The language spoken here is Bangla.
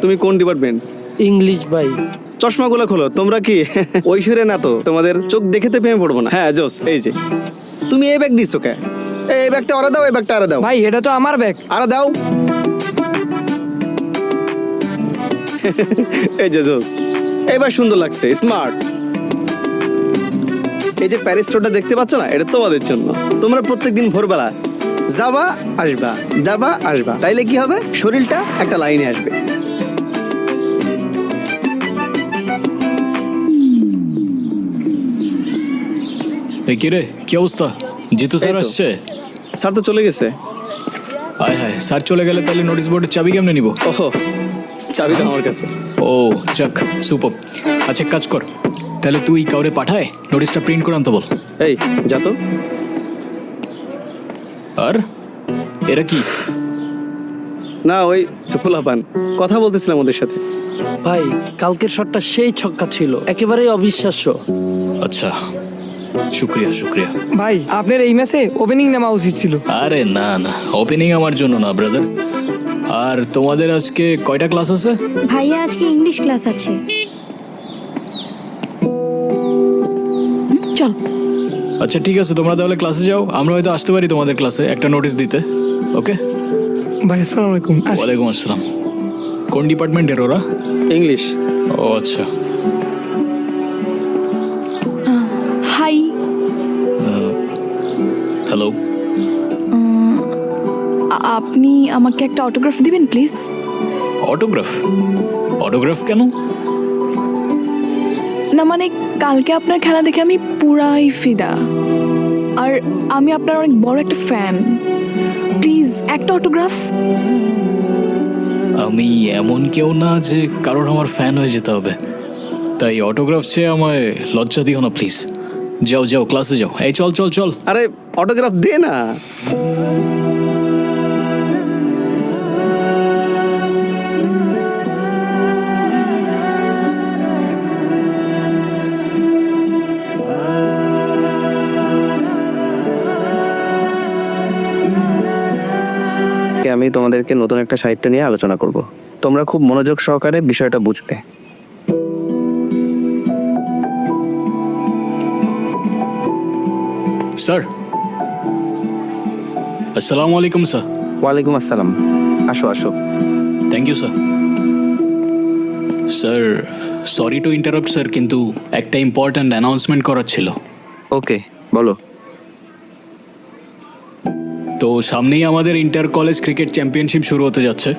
তুমি কোন ডিপার্টমেন্ট? ইংলিশ ভাই। চশমাগুলো খোলো। তোমরা কি ঐশ্বর্য না তো? তোমাদের চোখ দেখে তো প্রেমে পড়বো না। হ্যাঁ জোস, এই যে তুমি এই ব্যাগ দিচ্ছ কে? এই ব্যাগটা আরে দাও, এই ব্যাগটা আরে দাও। ভাই এটা তো আমার ব্যাগ। আরে দাও। এই যে জোস, এবার সুন্দর লাগছে, স্মার্ট। এই যে প্যারিস রোডটা দেখতে পাচ্ছ না, এটা তোমাদের জন্য। তোমরা প্রত্যেকদিন ভোরবেলা যাবা আসবা, যাবা আসবা, তাইলে কি হবে? শরীরটা একটা লাইনে আসবে। কি রে, কি অবস্থা? জিতু স্যার এই তো। আসছে? স্যার তো চলে গেছে। হায় হায়, স্যার চলে গেলে তাহলে নোটিশ বোর্ডের চাবি কেমনে নিব? ওহো, চাবি তো আমার কাছে। ও যাক, সুপার। আচ্ছা এক কাজ কর, তাহলে তুই কাউরে পাঠায় নোটিশটা প্রিন্ট করে আনতে বল। এই যা তো। আর এরা কি? না ওই ফুলাপান, কথা বলতেছিলাম ওদের সাথে। ভাই কালকের শটটা সেই ছক্কা ছিল, একেবারেই অবিশ্বাস্য। আচ্ছা, শুক্রিয়া শুক্রিয়া। ভাই আপনার এই ম্যাচে ওপেনিং নেওয়া উচিত ছিল। আরে না না, ওপেনিং আমার জন্য না ব্রাদার। আর তোমাদের আজকে কয়টা ক্লাস আছে? ভাইয়া আজকে ইংলিশ ক্লাস আছে। চল। আচ্ছা ঠিক আছে, তোমরা তাহলে ক্লাসে যাও, আমরা হয়তো আসতে পারি তোমাদের ক্লাসে একটা নোটিশ দিতে। ওকে। ভাই আসসালামু আলাইকুম। ওয়ালাইকুম আসসালাম। কোন ডিপার্টমেন্টের ওরা? ইংলিশ। ও আচ্ছা। হাই। হ্যালো। আপনি আমাকে একটা অটোগ্রাফ দিবেন প্লিজ? অটোগ্রাফ? অটোগ্রাফ কেন? না মানে কালকে আপনার খেলা দেখে আমি পুরাই ফিদা, আর আমি আপনার অনেক বড় একটা ফ্যান। প্লিজ একটা অটোগ্রাফ। আমি এমন কেউ না যে কারোর আমার ফ্যান হয়ে যেতে হবে, তাই অটোগ্রাফ চেয়ে আমায় লজ্জা দিও না প্লিজ। যাও যাও ক্লাসে যাও। এই চল চল চল। আরে অটোগ্রাফ দে না। আমি তোমাদেরকে নতুন একটা সাহিত্য নিয়ে আলোচনা করব। তোমরা খুব মনোযোগ সহকারে বিষয়টা বুঝবে। স্যার, আসসালামু আলাইকুম স্যার। ওয়ালাইকুম আসসালাম। আসো আসো। Thank you sir. Sir, sorry to interrupt sir, কিন্তু একটা ইম্পর্ট্যান্ট অ্যানাউন্সমেন্ট করার ছিল। ওকে বলো। তো সামনেই আমাদের ইন্টার কলেজ ক্রিকেট চ্যাম্পিয়নশিপ শুরু হতে যাচ্ছে।